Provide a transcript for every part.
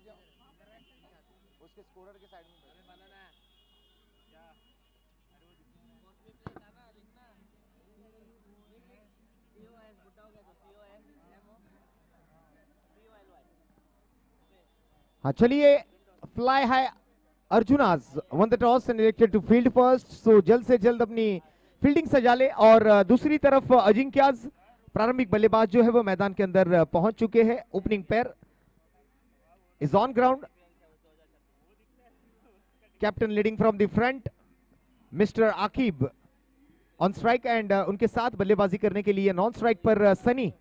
बैठ जाओ, उसके स्कोरर के साइड में बनाना क्या? हाँ चलिए, fly high Arjunas won the toss and elected to field first, so जल्द से जल्द अपनी फील्डिंग सजा ले। और दूसरी तरफ अजिंक्याज प्रारंभिक बल्लेबाज जो है वो मैदान के अंदर पहुंच चुके हैं। Opening pair is on ground, captain leading from the front mister Aqib on strike and उनके साथ बल्लेबाजी करने के लिए नॉन स्ट्राइक पर सनी।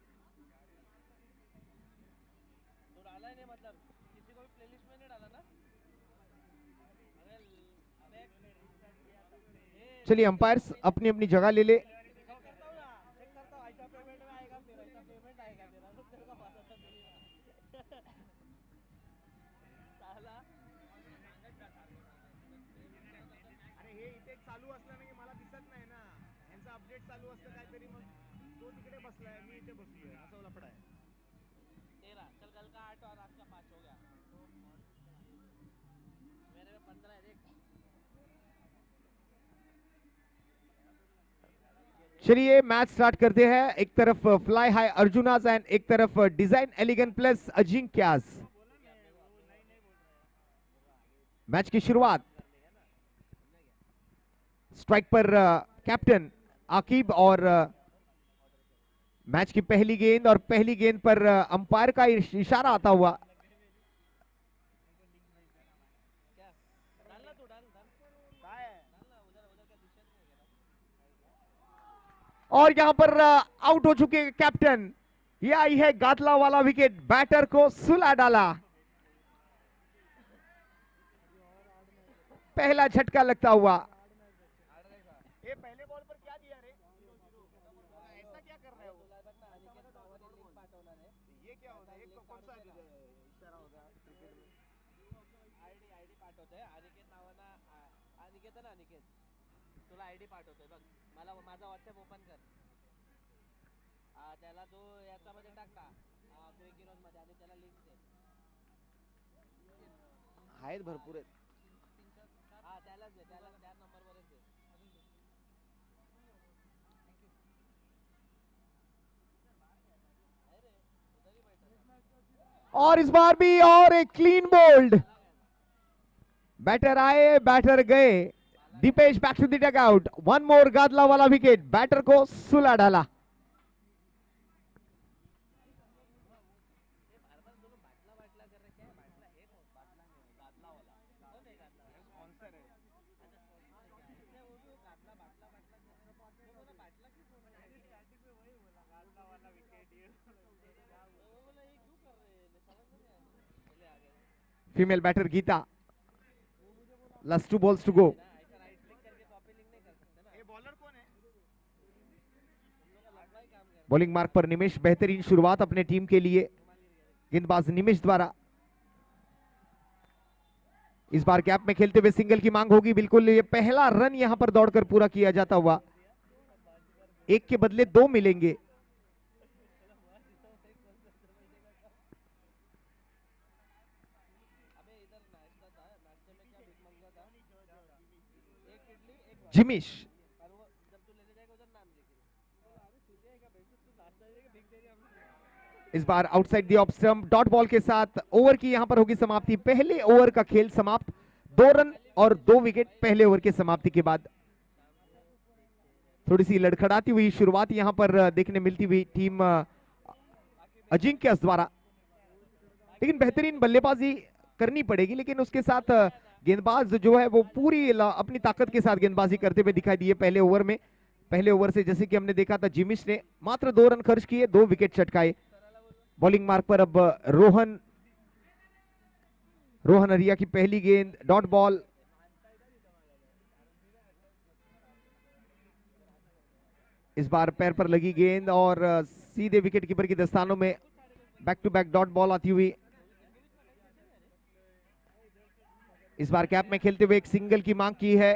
चलिए अंपायर्स अपनी अपनी जगह ले ले। चालू असलं नाही मला दिसत नाही ना, यांचा अपडेट चालू असतं काहीतरी, मग तो तिकडे बसलाय, मी इथे बसलोय, असा लफडा आहे. 13 चल, कल का 8 और आज का 5 हो गया, मेरे में 15 है देख. चलिए मैच स्टार्ट करते हैं। एक तरफ फ्लाई हाई अर्जुनाज एंड एक तरफ डिजाइन एलिगेंट प्लस अजिंक्याज। मैच की शुरुआत स्ट्राइक पर कैप्टन आकिब और मैच की पहली गेंद, और पहली गेंद पर अंपायर का इशारा आता हुआ। और यहां पर आउट हो चुके कैप्टन। यह आई है गातला वाला विकेट, बैटर को सुला डाला। पहला झटका लगता हुआ। ये पहले बॉल पर क्या दिया रे, ऐसा क्या कर रहा है वो, ये क्या होता है, कौन सा इशारा होता है क्रिकेट में? आयडी पाठवतोय अनिकेत नावाना, अनिकेत ना, अनिकेत तुला आयडी पाठवतोय बघ, मला माझा व्हॉट्सअप ओपन कर, त्याला तो याच्यामध्ये टाकला क्विक हीरोज मध्ये आणि त्याला लिंक दे. आहेत भरपूर आहेत, हा त्यालाच दे, त्याला त्या नंबरवरच दे. और इस बार भी और एक क्लीन बोल्ड। बैटर आए बैटर गए। Dipesh back to the dugout. One more Gadlawala wicket, batter को सुला डाला। Female batter Geeta, last 2 balls to go. Bowling mark पर निमेश, बेहतरीन शुरुआत अपने टीम के लिए गेंदबाज निमेश द्वारा। इस बार गैप में खेलते हुए सिंगल की मांग होगी, बिल्कुल ये पहला रन यहां पर दौड़कर पूरा किया जाता हुआ। एक के बदले 2 मिलेंगे। जिमिश इस बार outside the off stump, dot ball के साथ ओवर की यहां पर होगी समाप्ति। पहले ओवर का खेल समाप्त, 2 रन और 2 विकेट पहले ओवर के समाप्ति के बाद। थोड़ी सी लड़खड़ाती हुई शुरुआत यहां पर देखने मिलती हुई टीम अजिंक्य द्वारा, लेकिन बेहतरीन बल्लेबाजी करनी पड़ेगी। लेकिन उसके साथ गेंदबाज जो है वो पूरी अपनी ताकत के साथ गेंदबाजी करते हुए दिखाई दिए पहले ओवर में। पहले ओवर से जैसे कि हमने देखा था, जिमिश ने मात्र 2 रन खर्च किए, 2 विकेट चटकाए। बॉलिंग मार्क पर अब रोहन हरिया की पहली गेंद, डॉट बॉल। इस बार पैर पर लगी गेंद और सीधे विकेट कीपर की दस्तानों में back to back dot ball आती हुई। इस बार कैप में खेलते हुए एक सिंगल की मांग की है।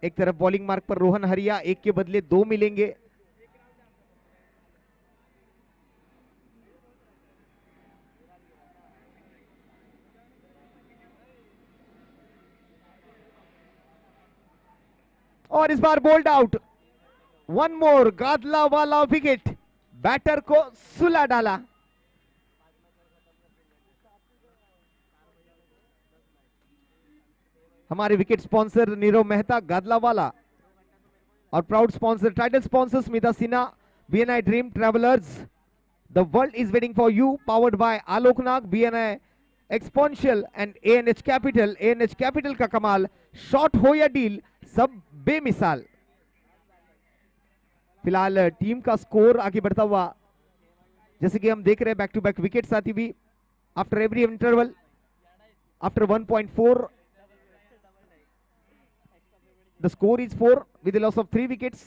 एक तरफ बॉलिंग मार्क पर रोहन हरिया, एक के बदले 2 मिलेंगे। और इस बार bowled out. One more Gadlawala wicket, batter को सुला डाला। हमारे विकेट स्पॉन्सर नीरव मेहता गादलावाला और proud sponsor title sponsor Smita Sinha, BNI dream travellers, the world is waiting for you, powered by Aloknag, BNI exponential and ANH capital. ANH capital का कमाल, shot हो या deal सब बेमिसाल। फिलहाल टीम का स्कोर आगे बढ़ता हुआ, जैसे कि हम देख रहे हैं बैक टू बैक विकेट्स आती हुई after every interval, after 1.4 the score is 4 with loss of 3 wickets.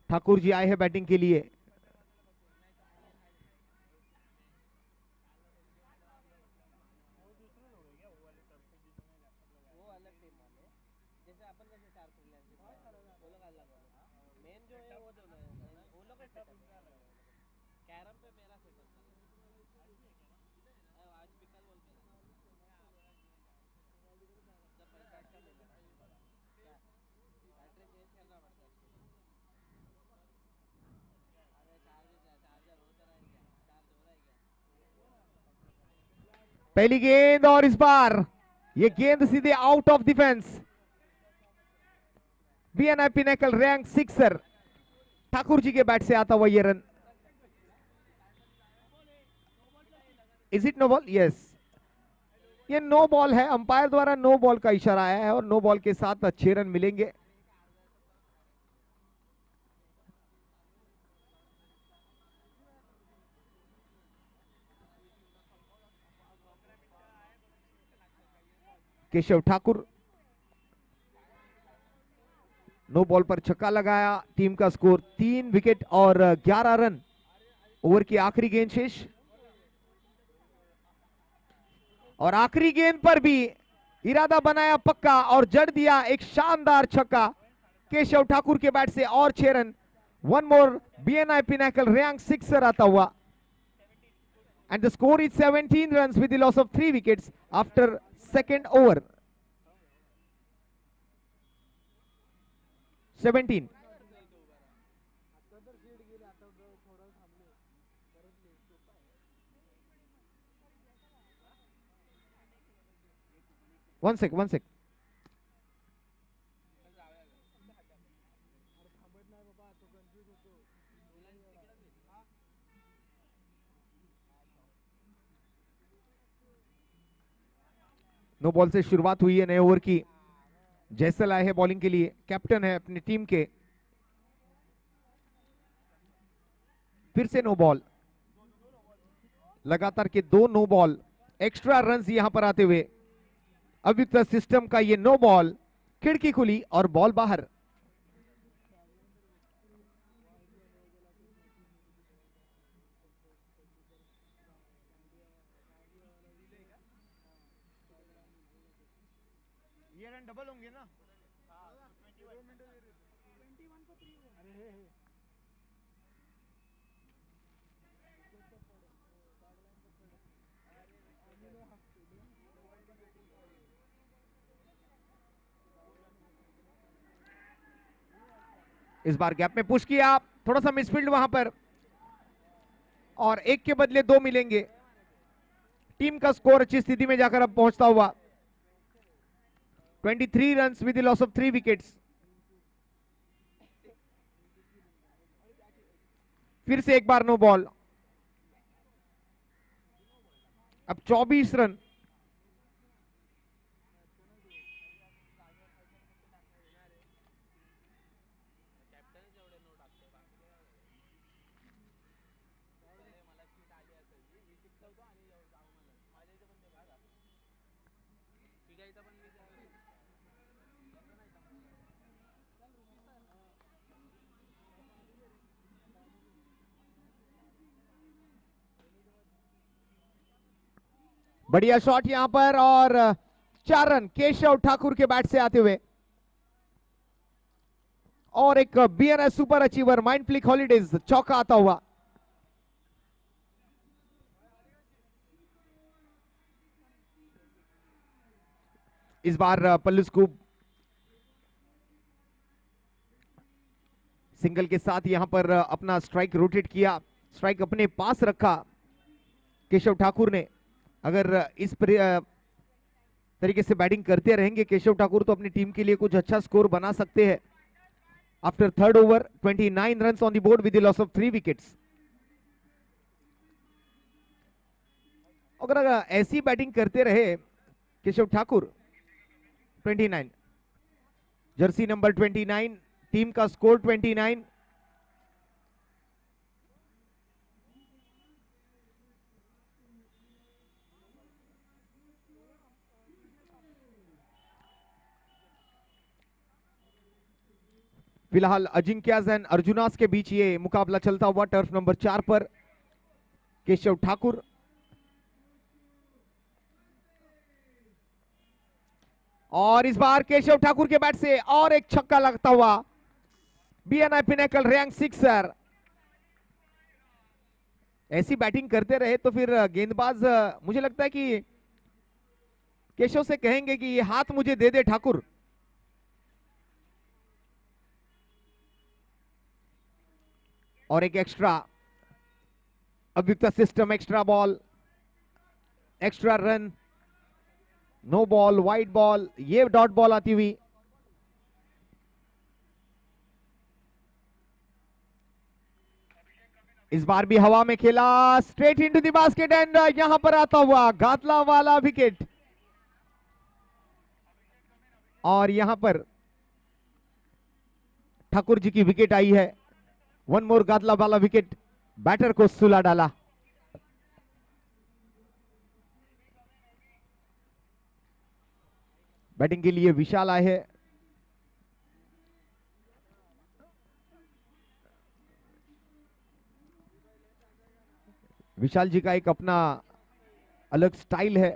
Thakur ji आए हैं बैटिंग के लिए। पहली गेंद और इस बार ये गेंद सीधे out of defence. BNI pinnacle rank sixer, Thakur ji के बैट से आता हुआ ये run. Is it no ball? Yes, ये नो बॉल है। अंपायर द्वारा नो बॉल का इशारा आया है और नो बॉल के साथ 6 रन मिलेंगे। केशव ठाकुर नो बॉल पर छक्का लगाया। टीम का स्कोर 3 विकेट और 11 रन। ओवर की आखिरी गेंद शेष और आखिरी गेंद पर भी इरादा बनाया पक्का और जड़ दिया एक शानदार छक्का केशव ठाकुर के बैट से और 6 run. One more BNI pinnacle rank sixer आता हुआ and the score is 17 runs with the loss of 3 wickets after second over. 17. One sec. No ball से शुरुआत हुई है नए ओवर की। जैसल आए हैं बॉलिंग के लिए, कैप्टन है अपनी टीम के। फिर से नो बॉल, लगातार के 2 नो बॉल, एक्स्ट्रा रन्स यहां पर आते हुए अभियुक्त सिस्टम का ये नो बॉल, खिड़की खुली और बॉल बाहर। ये रन डबल होंगे ना? इस बार गैप में पुश किया, थोड़ा सा मिसफील्ड वहां पर और 1 के बदले 2 मिलेंगे। टीम का स्कोर अच्छी स्थिति में जाकर अब पहुंचता हुआ 23 runs with the loss of 3 wickets. फिर से एक बार नो बॉल, अब 24 रन। बढ़िया शॉट यहां पर और 4 रन केशव ठाकुर के बैट से आते हुए और एक BNI super achiever mind flick holidays चौका आता हुआ। इस बार पल्लू स्कूप सिंगल के साथ यहां पर अपना स्ट्राइक रोटेट किया, स्ट्राइक अपने पास रखा केशव ठाकुर ने। अगर इस तरीके से बैटिंग करते रहेंगे केशव ठाकुर तो अपनी टीम के लिए कुछ अच्छा स्कोर बना सकते हैं। After third over 29 runs on the board with the loss of 3 wickets. अगर ऐसी बैटिंग करते रहे Keshav Thakur, 29 Jersey number 29, team का स्कोर 29। फिलहाल अजिंक्याज एंड अर्जुनास के बीच ये मुकाबला चलता हुआ टर्फ नंबर 4 पर। केशव ठाकुर और इस बार केशव ठाकुर के बैट से और एक छक्का लगता हुआ, बीएनआई पिनेकल रैंक 6। ऐसी बैटिंग करते रहे तो फिर गेंदबाज मुझे लगता है कि केशव से कहेंगे कि ये हाथ मुझे दे दे ठाकुर। और एक एक्स्ट्रा, अभियुक्त system, extra ball, extra run, no ball, wide ball, ये डॉट बॉल आती हुई। इस बार भी हवा में खेला, straight into the basket and यहां पर आता हुआ गातला वाला विकेट। और यहां पर ठाकुर जी की विकेट आई है। वन मोर गातला वाला विकेट, बैटर को सुला डाला। बैटिंग के लिए विशाल आए हैं। विशाल जी का एक अपना अलग स्टाइल है।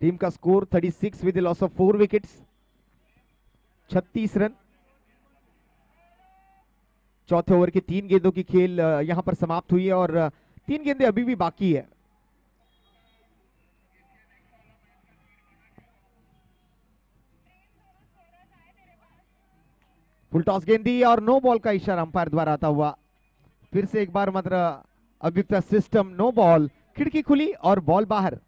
टीम का score 36 with loss of 4 wickets, 36 run. चौथे ओवर की 3 गेंदों की खेल यहां पर समाप्त हुई है और 3 गेंदें अभी भी बाकी है। फुल टॉस गेंदी और नो बॉल का इशारा अंपायर द्वारा आता हुआ। फिर से एक बार मात्र अभियुक्त सिस्टम, नो बॉल, खिड़की खुली और बॉल बाहर।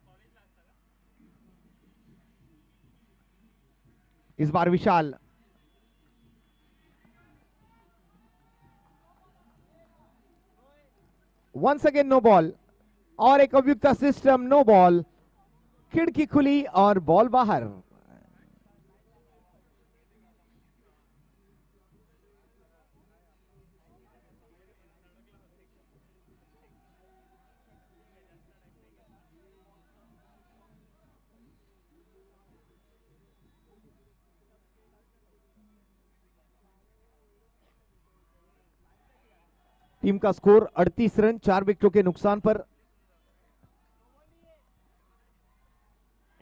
इस बार विशाल वंस अगेन नो बॉल और एक अभियुक्त सिस्टम, नो बॉल, खिड़की खुली और बॉल बाहर। टीम का स्कोर 38 रन, 4 विकेटों के नुकसान पर।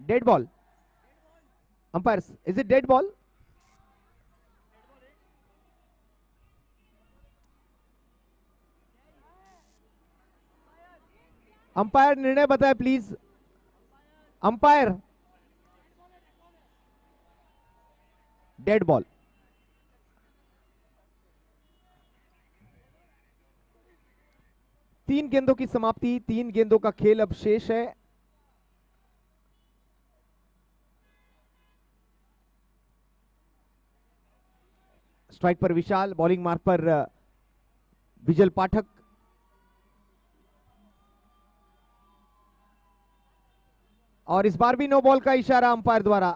Dead ball, umpire, is it dead ball? Umpire निर्णय बताए प्लीज। Umpire, dead ball. तीन गेंदों की समाप्ति, 3 गेंदों का खेल अब शेष है। स्ट्राइक पर विशाल, बॉलिंग मार्क पर विजल पाठक। और इस बार भी नो बॉल का इशारा अंपायर द्वारा।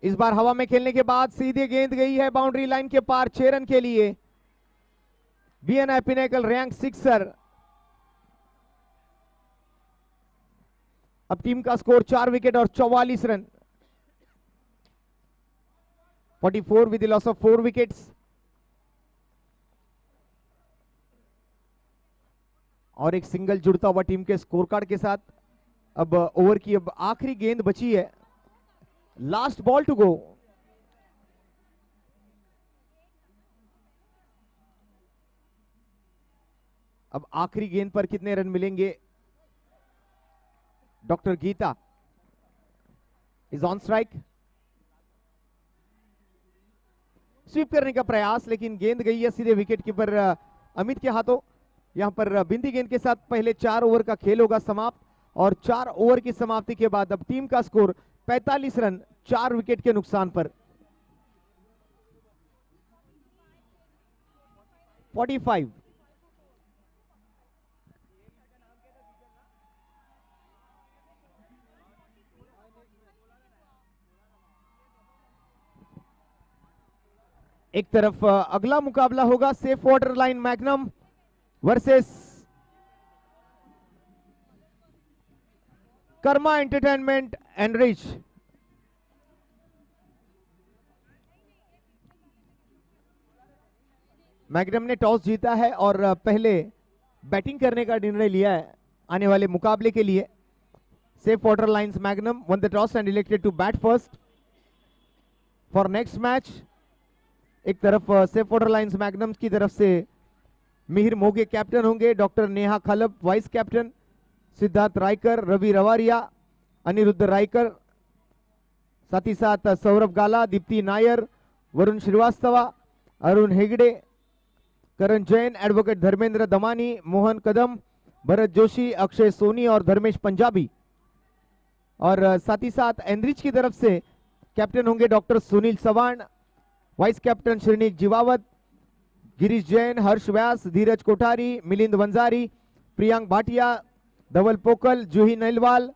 इस बार हवा में खेलने के बाद सीधे गेंद गई है बाउंड्री लाइन के पार 6 रन के लिए। BNI pinnacle rank 6। अब टीम का स्कोर 4 विकेट और 44 run, 44 with loss of 4 wickets. और एक सिंगल जुड़ता हुआ टीम के स्कोर कार्ड के साथ। अब ओवर की अब आखिरी गेंद बची है, लास्ट बॉल टू गो। अब आखिरी गेंद पर कितने रन मिलेंगे doctor Geeta is on strike. Sweep करने का प्रयास, लेकिन गेंद गई है सीधे विकेट कीपर अमित के हाथों। यहां पर बिंदी गेंद के साथ पहले 4 ओवर का खेल होगा समाप्त, और 4 ओवर की समाप्ति के बाद अब टीम का स्कोर 45 रन 4 विकेट के नुकसान पर। 45। एक तरफ अगला मुकाबला होगा Safe Water Line Magnum versus Karma Entertainment Enrich. Magnum ने टॉस जीता है और पहले बैटिंग करने का निर्णय लिया है आने वाले मुकाबले के लिए। Safe water lines magnum won the toss and elected to bat first for next match. एक तरफ सेफ वाटर लाइन्स मैग्नम की तरफ से मिहिर मोगे कैप्टन होंगे, doctor Neha Khalab vice captain, Siddharth Raikar, Ravi Ravaria, Aniruddh Raikar, साथ ही साथ सौरभ गाला, दीप्ति नायर, वरुण श्रीवास्तव, अरुण हेगड़े, करण जैन, एडवोकेट धर्मेंद्र दमानी, मोहन कदम, भरत जोशी, अक्षय सोनी और धर्मेश पंजाबी। और साथ ही साथ एनरिच की तरफ से कैप्टन होंगे doctor Sunil Savan, vice captain Shrinik Jivawat, Girish Jain, Harsh Vyas, Dheeraj Kothari, Milind Vanjari, Priyank Bhatia, Dhaval Pokal, Juhi Nailwal,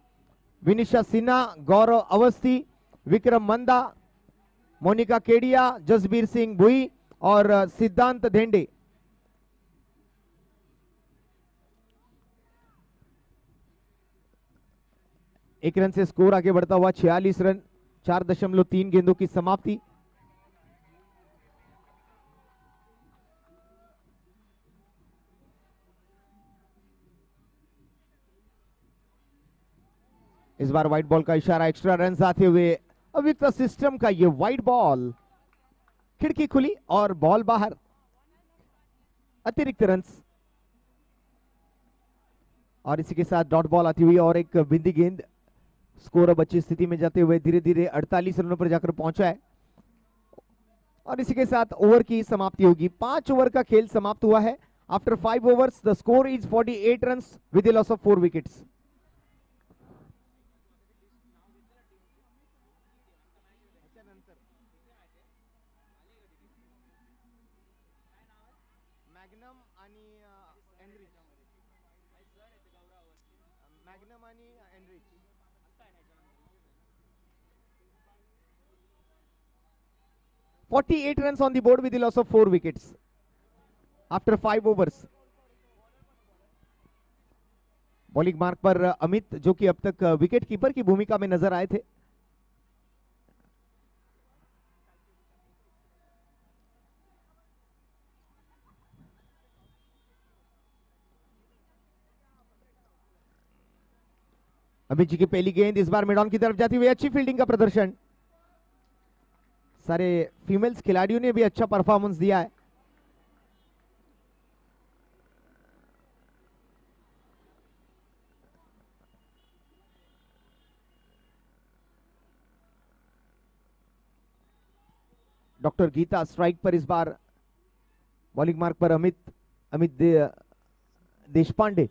Vinisha Sinha, Gaurav Awasthi, Vikram Manda, Monika Kedia, Jasbir Singh Bhui और सिद्धांत धेंडे। एक रन से स्कोर आगे बढ़ता हुआ 46 रन 4.3 गेंदों की समाप्ति। इस बार व्हाइट बॉल का इशारा, एक्स्ट्रा रन आते हुए अविक्त सिस्टम का ये व्हाइट बॉल, खिड़की खुली और बॉल बाहर, अतिरिक्त रन। और इसी के साथ डॉट बॉल आती हुई और एक बिंदी गेंद। स्कोर अब अच्छी स्थिति में जाते हुए धीरे धीरे 48 रनों पर जाकर पहुंचा है। और इसी के साथ ओवर की समाप्ति होगी। 5 ओवर का खेल समाप्त हुआ है। After 5 overs the score is 48 runs with the loss of 4 wickets. Magnum आणि एनरिच, मॅग्नम आणि enrich. 48 runs on the board with the loss of 4 wickets after 5 overs. Bowling mark पर अमित, जो कि अब तक विकेट कीपर की भूमिका में नजर आए थे। अमित जी की पहली गेंद इस बार मैदान की तरफ जाती हुई, अच्छी फील्डिंग का प्रदर्शन। सारे फीमेल्स खिलाड़ियों ने भी अच्छा परफॉर्मेंस दिया है। डॉक्टर गीता स्ट्राइक पर इस बार। बॉलिंग मार्क पर अमित देशपांडे।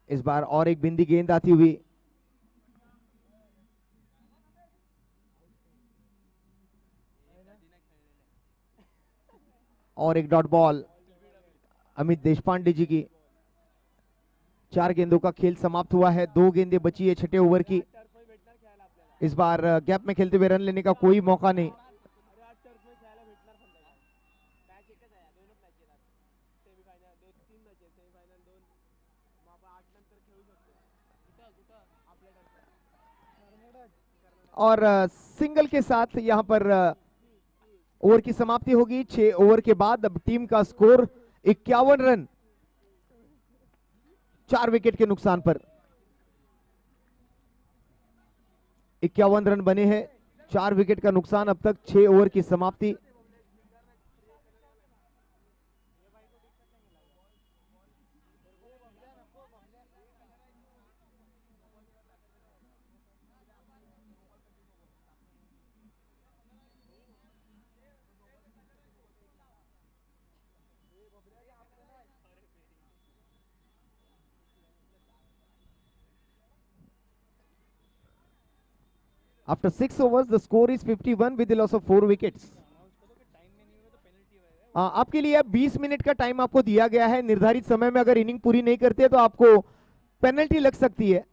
इस बार और एक बिंदी गेंद आती हुई। और एक डॉट बॉल अमित देशपांडे जी की। 4 गेंदों का खेल समाप्त हुआ है। 2 गेंदें बची है छठे ओवर की। इस बार गैप में खेलते हुए रन लेने का कोई मौका नहीं। और सिंगल के साथ यहां पर ओवर की समाप्ति होगी। 6 ओवर के बाद अब टीम का स्कोर 51 रन, 4 विकेट के नुकसान पर 51 रन बने हैं, 4 विकेट का नुकसान। अब तक 6 ओवर की समाप्ति। After 6 overs, the score is 51 with the loss of 4 wickets. आपके लिए अब 20 मिनट का टाइम आपको दिया गया है। निर्धारित समय में अगर इनिंग पूरी नहीं करते तो आपको पेनल्टी लग सकती है।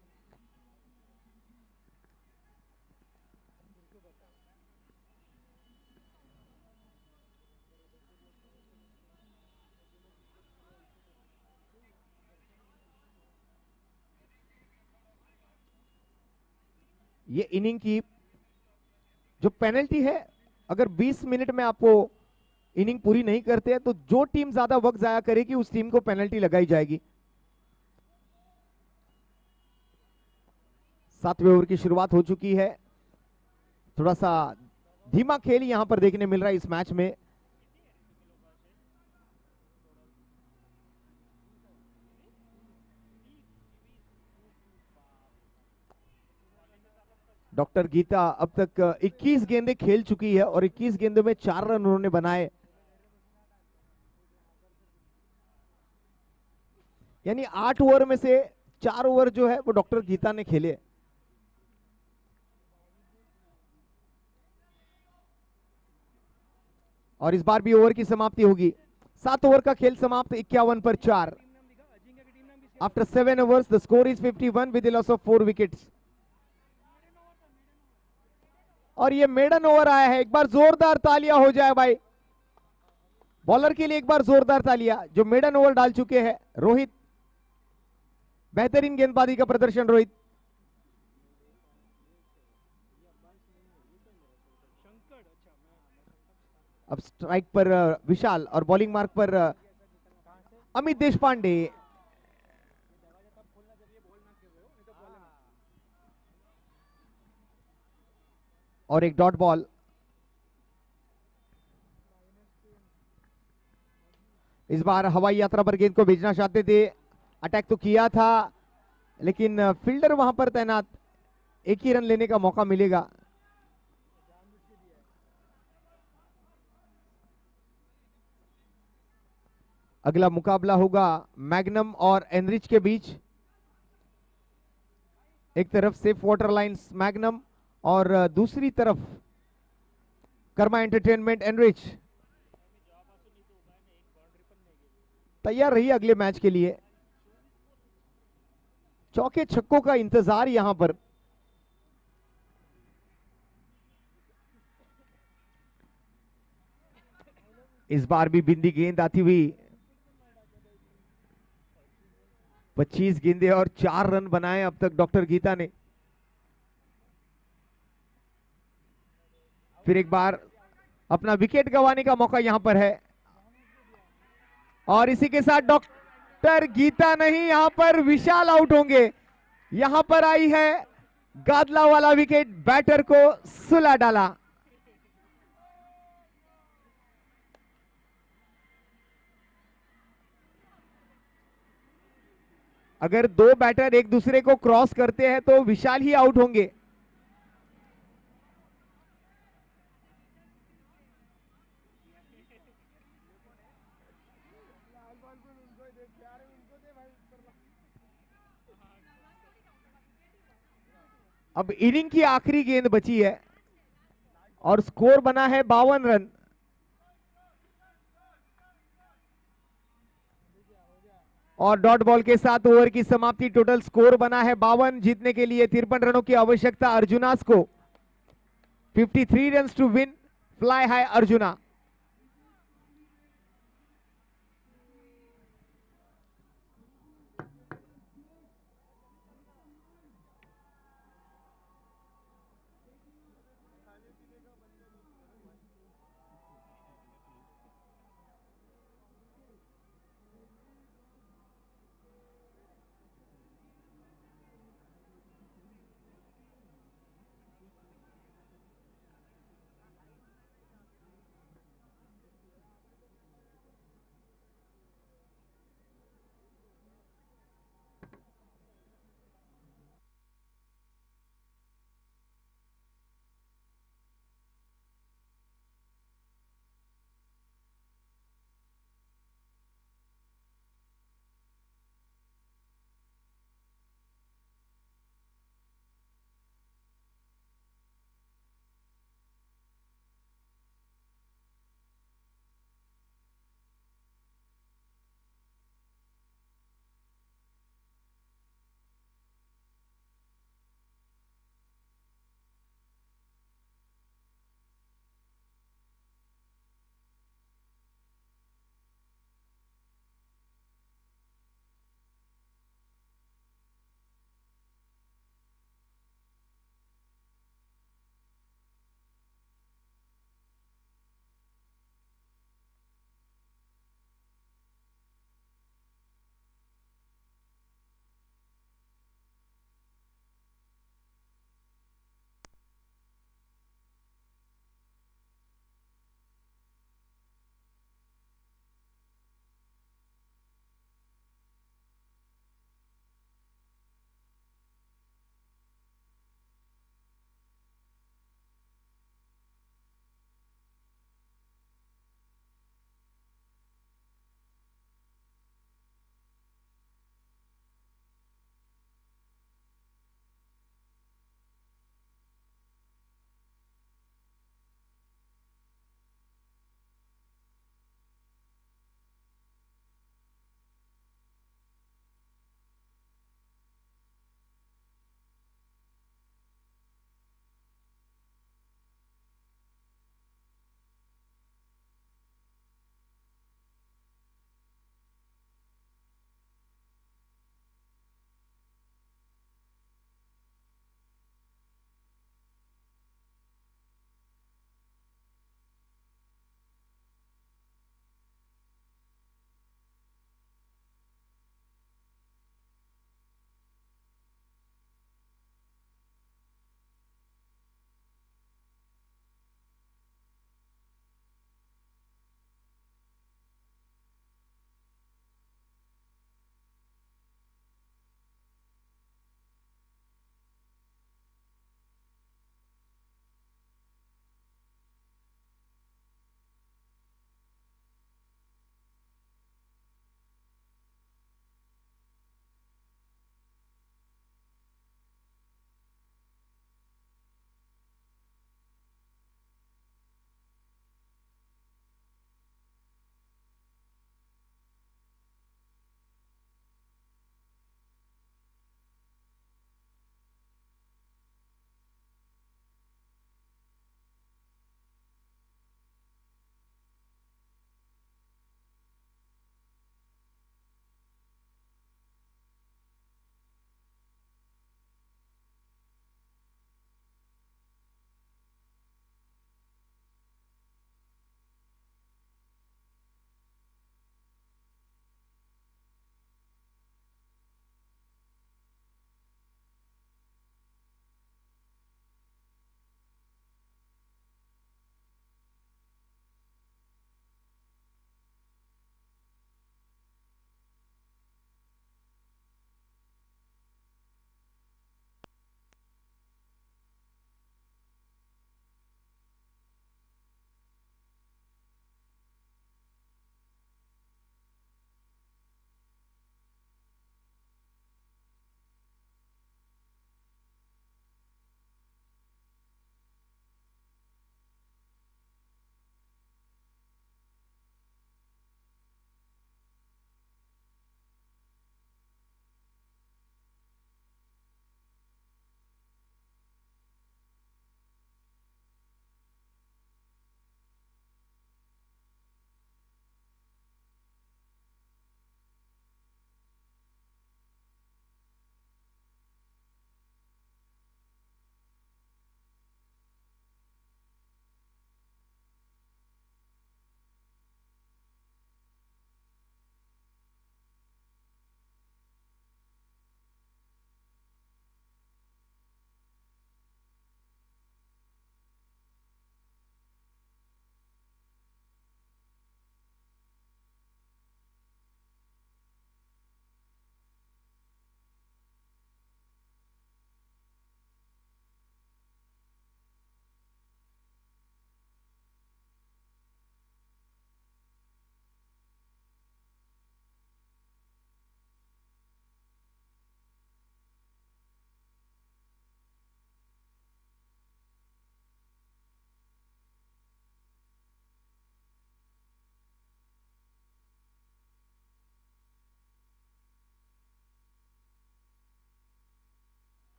ये इनिंग की जो पेनल्टी है, अगर 20 मिनट में आपको इनिंग पूरी नहीं करते हैं तो जो टीम ज्यादा वक्त जाया करेगी उस टीम को पेनल्टी लगाई जाएगी। 7वें ओवर की शुरुआत हो चुकी है। थोड़ा सा धीमा खेल यहां पर देखने मिल रहा है इस मैच में। डॉक्टर गीता अब तक 21 गेंदें खेल चुकी है और 21 गेंदों में 4 रन उन्होंने बनाए, यानी 8 ओवर में से 4 ओवर जो है वो डॉक्टर गीता ने खेले। और इस बार भी ओवर की समाप्ति होगी। 7 ओवर का खेल समाप्त, 51 पर 4। After 7 overs, the score is 51 with the loss of 4 wickets. और ये मेडन ओवर आया है। एक बार जोरदार तालियां हो जाए भाई बॉलर के लिए, एक बार जोरदार तालियां जो मेडन ओवर डाल चुके हैं। रोहित, बेहतरीन गेंदबाजी का प्रदर्शन रोहित। अब स्ट्राइक पर विशाल और बॉलिंग मार्क पर अमित देशपांडे। और एक डॉट बॉल। इस बार हवाई यात्रा पर गेंद को भेजना चाहते थे, अटैक तो किया था लेकिन फील्डर वहां पर तैनात, एक ही रन लेने का मौका मिलेगा। अगला मुकाबला होगा मैग्नम और एनरिच के बीच। एक तरफ सेफ वाटर लाइंस मैग्नम और दूसरी तरफ कर्मा एंटरटेनमेंट एनरिच। तैयार रही अगले मैच के लिए। चौके छक्कों का इंतजार यहां पर। इस बार भी बिंदी गेंद आती हुई। 25 गेंदे और 4 रन बनाए अब तक डॉक्टर गीता ने। फिर एक बार अपना विकेट गंवाने का मौका यहां पर है और इसी के साथ डॉक्टर गीता नहीं, यहां पर विशाल आउट होंगे। यहां पर आई है गादला वाला विकेट, बैटर को सुला डाला। अगर दो बैटर एक दूसरे को क्रॉस करते हैं तो विशाल ही आउट होंगे। अब इनिंग की आखिरी गेंद बची है और स्कोर बना है 52 रन। और डॉट बॉल के साथ ओवर की समाप्ति। टोटल स्कोर बना है 52। जीतने के लिए 53 रनों की आवश्यकता अर्जुनास को। 53 runs to win fly high Arjuna.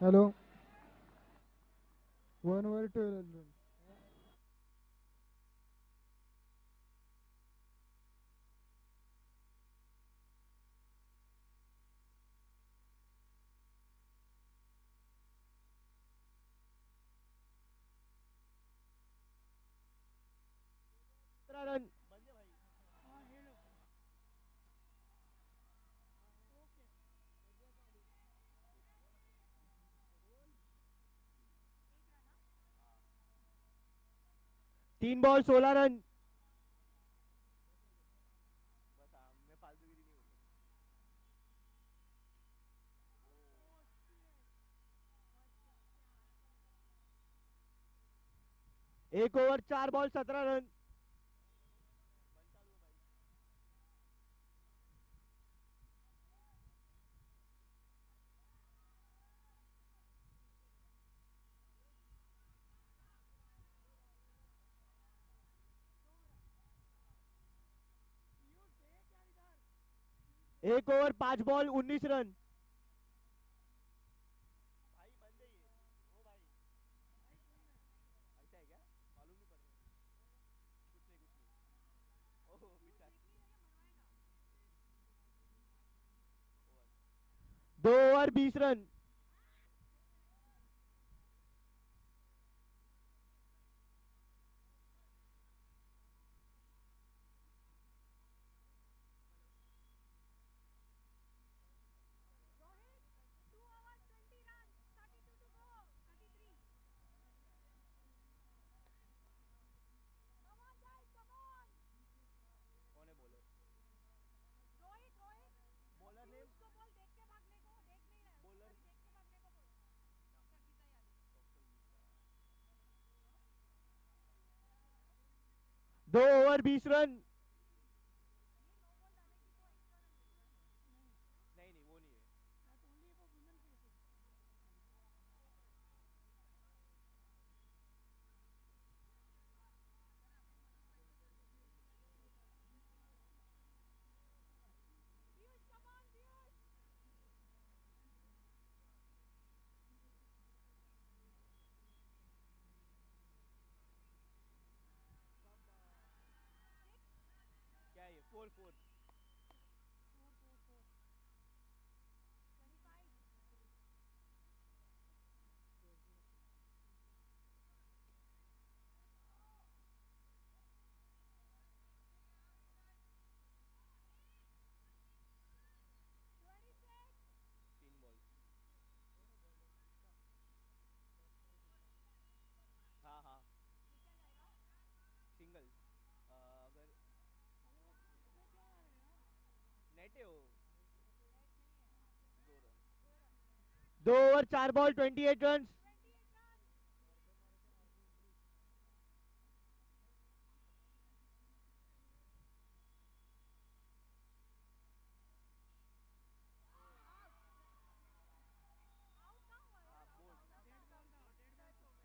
Hello 1/12 run. Run. 3 ball 16 run. बस मैं फालतूगिरी नहीं बोलूंगा। एक ओवर 4 बॉल 17 रन। एक ओवर 5 बॉल 19 रन। भाई बंद है ये। ओ भाई ऐसा है क्या? मालूम नहीं पड़ रहा। कुछ नहीं कुछ नहीं। ओह पीछा। ओवर। 2 over 20 run. कौन है bowler? Bowler name? Bowler doctor Geeta. 2 over 20 run. नहीं नहीं वो नहीं है। क्या है ये? 4-4। तीन बॉल। हाँ हाँ सिंगल। अगर नेट है वो 2 रन। 2 over 4 ball 28 run. हाँ बोल।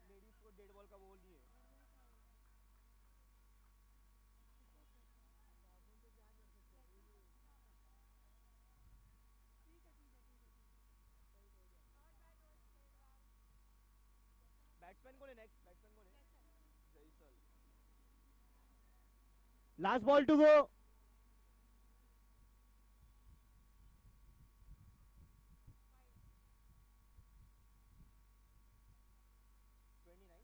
लेडीज को डेड बॉल का बोल नहीं है। बैट्समैन कौन है? नेक्स्ट बैट्समैन कौन है? Jaisal. Last ball to go. 29।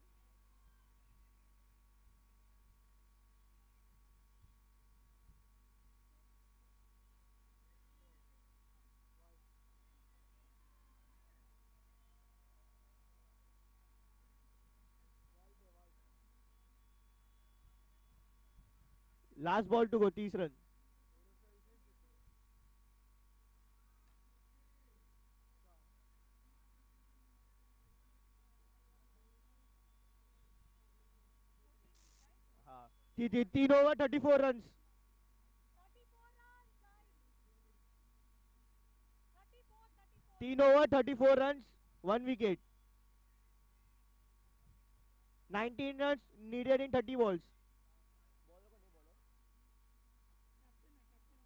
Last ball to go 30 run. हाँ 3 over 34 run. 3 over 34 run 1 wicket. 19 run needed in 30 balls. Bowler कौन है? Bowler Aarti.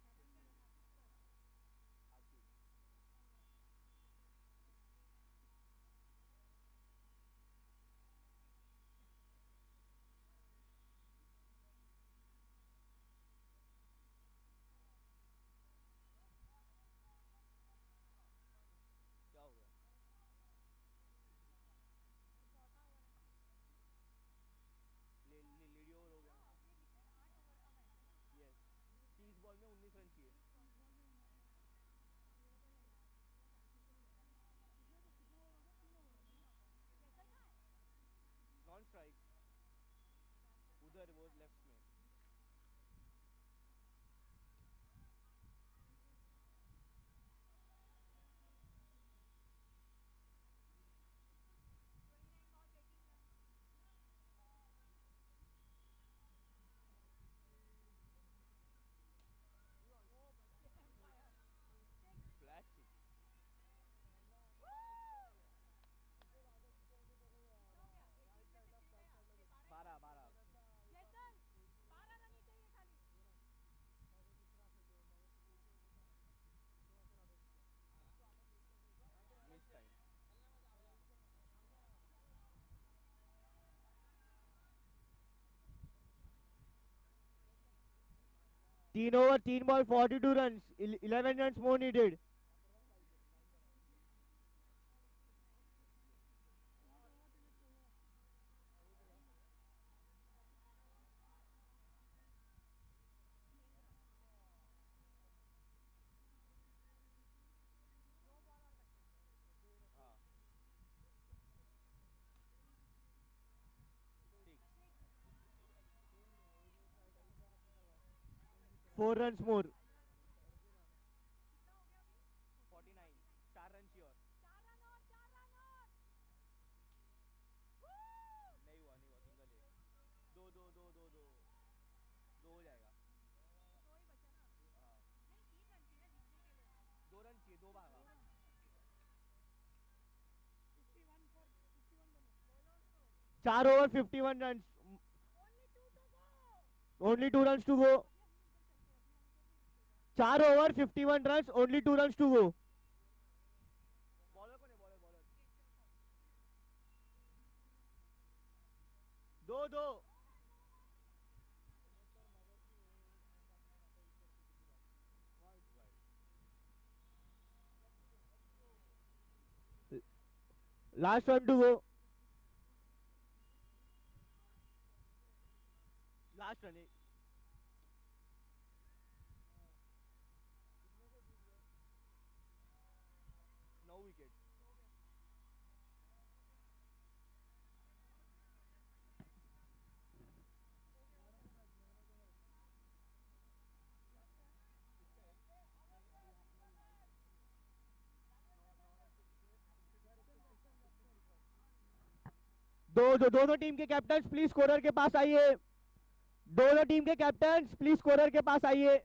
3 3 over 3 ball 42 runs. 11 runs more needed. हाँ 4 runs more. 49 4 रन चाहिए और नहीं हुआ सिंगल है। दो दो दो दो दो दो हो जाएगा। हाँ 2 रन चाहिए 2 भागा। 4 over 51 runs. Only 2 runs to go. 4 over 51 runs. Only 2 runs to go. Bowler कौन है बॉलर? दो दो. Last one to go. Last run है। नौ विकेट। दोनों टीम के कैप्टन प्लीज स्कोरर के पास आइए. दोनों टीम के कैप्टन प्लीज स्कोरर के पास आइए.